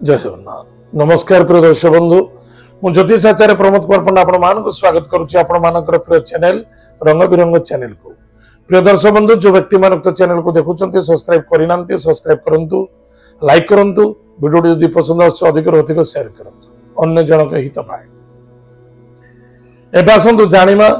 जय जगन्नाथ नमस्कार प्रिय दर्शक बंधु मु ज्योतिष आचार्य प्रमोद कुमार पंडा आपण मानक स्वागत करुच्ची आपण मानकर प्रिय चैनल रंग बिरंग चैनल को। प्रिय दर्शक बंधु जो व्यक्ति मानक चैनल को देखुचंती सब्सक्राइब करिनांती सब्सक्राइब करंतु लाइक करंतु वीडियो जदि पसंद आछो अधिक अधिक शेयर करंतु अन्य जनक हित पाए। एबा आसंतु जानिमा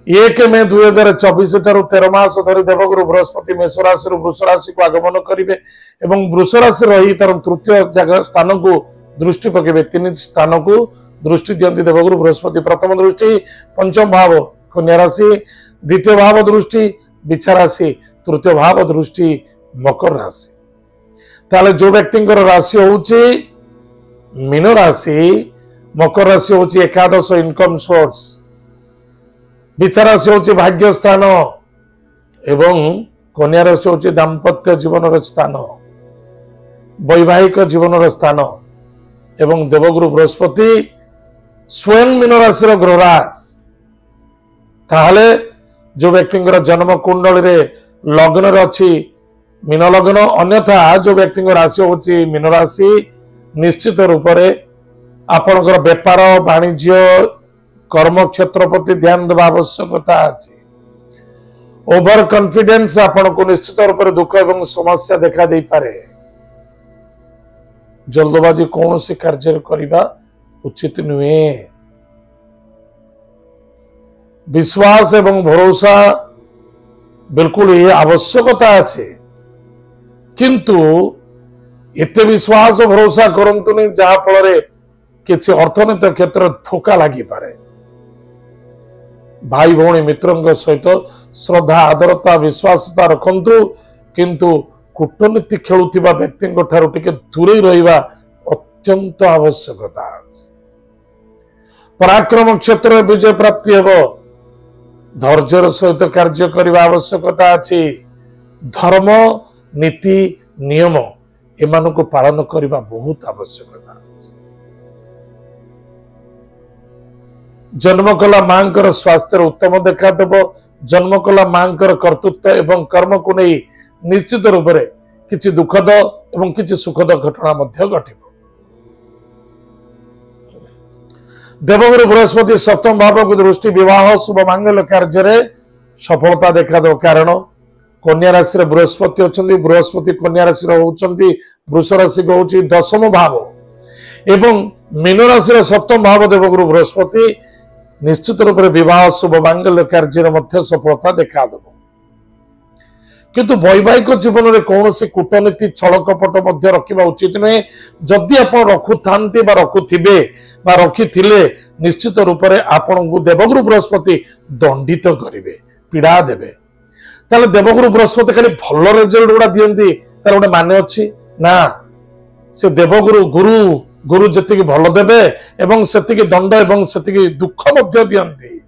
1 मे 2024 ठारू 13 मास धरी देवगुरु बृहस्पति मेष राशि वृष राशि को आगमन करिवे एवं वृष राशि रही तार तृतीय जगह स्थान को दृष्टि पकेबे। 3 स्थान को दृष्टि दियंती देवगुरु बृहस्पति। प्रथम दृष्टि पंचम भाव कन्या राशि, द्वितीय भाव दृष्टि बिछा राशि, तृतीय भाव दृष्टि मकर राशि। ताले जो व्यक्ति राशि होउची मीन राशि, मकर राशि होउची एकादश इनकम सोर्स, बिछा राशि होउची भाग्य स्थान एवं कन्या राशि होउची दाम्पत्य जीवन स्थान, वैवाहिक जीवन स्थान एवं देवगुरु बृहस्पति स्वयं मीन राशि ग्रहराज। ताहले जो व्यक्ति जन्म कुंडली रे लग्न रे अछि मीन लग्न, अन्यथा जो व्यक्ति राशि होउची मीन राशि, निश्चित रूप से आपनकर व्यापार वाणिज्य कर्म क्षेत्र प्रति ध्यान देवा आवश्यकता अछि। ओवर कॉन्फिडेंस आपन को निश्चित रूप से दुख एवं समस्या देखा दे पारे। जल्दबाजी कौन सी कार्य करिबा उचित नुहे। विश्वास एवं भरोसा बिल्कुल ये आवश्यकता अछि, किंतु एते विश्वास भरोसा करंतु नहीं जहा फल किसी अर्थनैतिक क्षेत्र धोखा लगी पारे। भाई भौणी मित्रों सहित श्रद्धा आदरता विश्वासता रखंतु, किंतु कूटनीति खेलुथिबा व्यक्ति ठारू टिके दूरे रहिबा अत्यंत आवश्यकता अछि। पराक्रम क्षेत्र में विजय प्राप्ति हेबो, धैर्यर सहित कार्य करने आवश्यकता अछि। धर्म नीति नियम एमान को पालन करने बहुत आवश्यकता अछि। जन्म कला मांकर स्वास्थ्य उत्तम देखा देव। जन्म कला मांकर कर्तृत्व एवं कर्म को नहीं निश्चित रूप से किसी दुखद एवं किसी सुखद घटना मध्य घटिब। देवगुरु बृहस्पति सप्तम भाव को दृष्टि विवाह शुभ मांगल्य कार्य सफलता देखा दो। कारण कन्या राशि बृहस्पति अच्छा, बृहस्पति कन्या राशि होती, वृष राशि को होची दशम भाव एवं मीन राशि सप्तम भाव देवगुरु बृहस्पति निश्चित रूप से विवाह शुभ मांगल्य कार्य मध्य सफलता देखा दो। किंतु वैवाहिक जीवन में कौन सी कूटनीति छल कपट मध्य रखा उचित नुहे। जदि आप रखुता रखुवे रखी निश्चित रूप से आपन को देवगुरु बृहस्पति दंडित करेंगे, पीड़ा देवे। ताले देवगुरु बृहस्पति खाली भल रिजल्ट गुड़ा दियंती तार गोटे माने अच्छी ना। से देवगुरु गुरु गुरु जी भल देवे एवं सेतिकी दंड एवं सेतिकी दुख मध्य दियंती।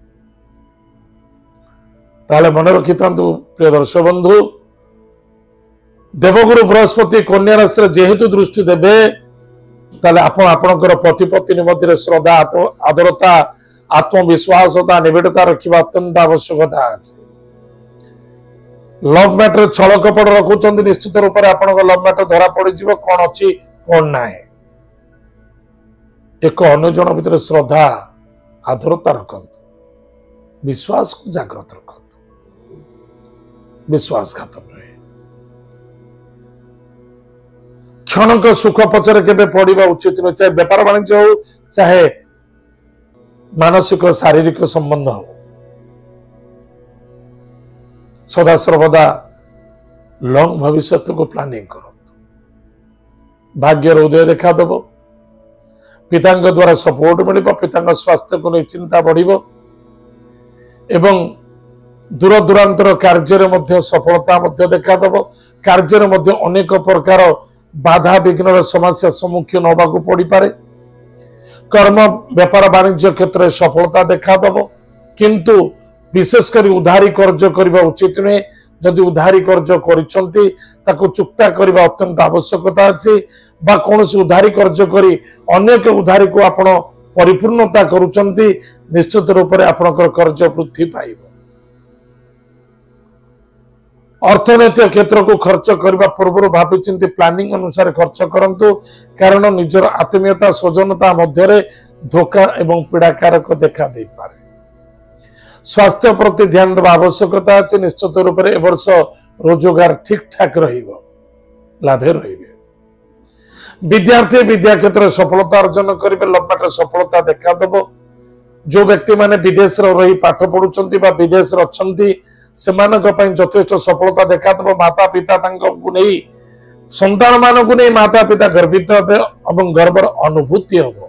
ताले मन रखि थांतु प्रिय दर्शक बंधु, देवगुरु बृहस्पति कन्या राशि जेहेतु दृष्टि देवे ताले आपण आपणकर पति पत्नी मध्य श्रद्धा आदरता आत्मविश्वासता निबिड़ता रखा अत्यंत आवश्यकता अछि। लव मैटर छल कपट रखुचंदी, निश्चित रूप से आपन लव मैटर धरा पड़ जिवो कौन अच्छी कौन ना। एक अन्य जन भीतर श्रद्धा आदरता रखंतु, विश्वास को जागृत रखंतु, विश्वासघात नुहे। क्षणक सुख पचर केबे पड़िबा उचित नुहे। चाहे व्यापार वाणिज्य हो, चाहे मानसिक शारीरिक संबंध हो, सदा सर्वदा लंग भविष्य को प्लानिंग करंतु। भाग्यर उदय देखा देव। पिता द्वारा सपोर्ट मिल, पिता स्वास्थ्य को नहीं चिंता बढ़िबो एवं दूर दूरांतर कार्य सफलता देखा देव। कार्य अनेक प्रकार बाधा विघ्न समस्या सम्मुखीन होगा पड़ पारे। कर्म व्यापार वाणिज्य क्षेत्र में सफलता देखा देव, किंतु विशेषकर उधारी कर्ज करने उचित नुहे। जदि उधारी कर्ज करिसंती ताको चुक्ता करने अत्यंत आवश्यकता अछि, बा कौन उधारी कर्ज करी अनेक उधारी को आपण परिपूर्णता करुचंती, निश्चित रूप से आपनकर कर्ज वृद्धि पाइब। अर्थनैतिक क्षेत्र को खर्च करने पूर्व भावी चिंती प्लानिंग अनुसार खर्च करंतु कारण निजर आत्मीयता स्वजनता मध्य धोखा एवं पीड़ाकारक देखा दे पारे। स्वास्थ्य प्रति ध्यान देवा आवश्यकता अच्छे निश्चित रूप से वर्ष रोजगार ठीक ठाक लाभे रहिबे। विद्यार्थी विद्या क्षेत्र सफलता अर्जन करेंगे लंबाटे सफलता देखा देव। जो व्यक्ति माने विदेश रही पाठ पढ़ुंट विदेश अच्छी यथेष्ट सफलता देखा देव। माता पिता नहीं संतान मानक नहीं माता पिता गर्वित हे गर्वर अनुभूति हम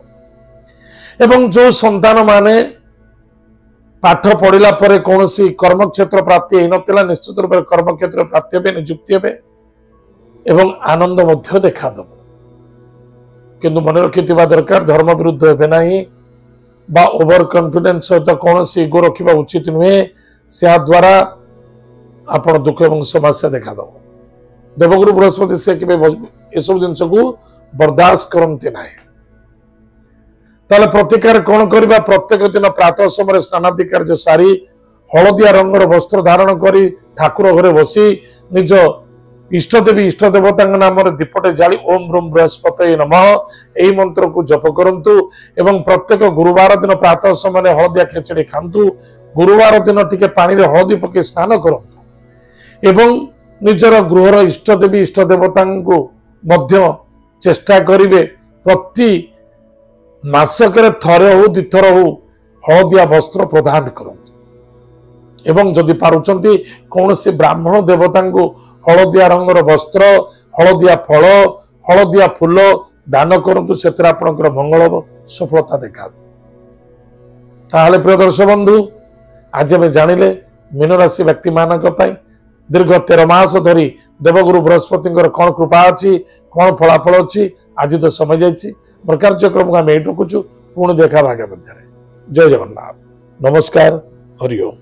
एवं जो संतान माने पाठ पढ़ला कौन कर्म क्षेत्र प्राप्ति होता निश्चित रूप से कर्म क्षेत्र प्राप्ति हे निजुक्ति हे एवं आनंद मध्य देखा देव। किंतु मन रखि दरकार धर्म विरुद्ध हे ना बा ओवर कॉन्फिडेंस सहित कौन इगो रखा उचित नुहे से द्वारा आप दुख एवं समस्या देखा दब। देवगुरु बृहस्पति से सब जिन को बर्दाश्त करते ना। ताले प्रतिकार कौन करबा प्रत्येक दिन प्रातः समय स्नानादि कार्य सारी हलदिया रंगर वस्त्र धारण करी ठाकुर घरे बसी निज इष्टदेवी इष्ट देवता नाम दीपटे जाली ओम ब्रह्म बृहस्पत नमः यही मंत्र को जप करंतु एवं प्रत्येक गुरुवार दिन प्रातः समय हलदिया खेचड़ी खांतु। गुरुवार दिन टिके पानी रे हलदी पके स्नान करंतु एवं निजर गृहर इष्टदेवी इष्ट देवता को मध्य चेष्टा करिवे प्रति मासकरे थरे हो दिथर हो हलदिया वस्त्र प्रदान करंतु एवं जदि पारुचंती कौन से ब्राह्मण देवता को हलदिया रंगर वस्त्र हलदिया फल हलदिया फूल दान करंतु सेतिर आपनकर मंगल हो सफलता देखा। ताहले प्रिय दर्शक बंधु आज आम जानिले मीन राशि व्यक्ति मानक पई दीर्घ 13 मास धरी देवगुरु बृहस्पति कौन कृपा अच्छी कौन फलाफल अच्छी आज तो समय जाइए मोर कार्यक्रम को आम ये रखुचु पुणी देखा भाग्य मध्य। जय जगन्नाथ नमस्कार हरिओम।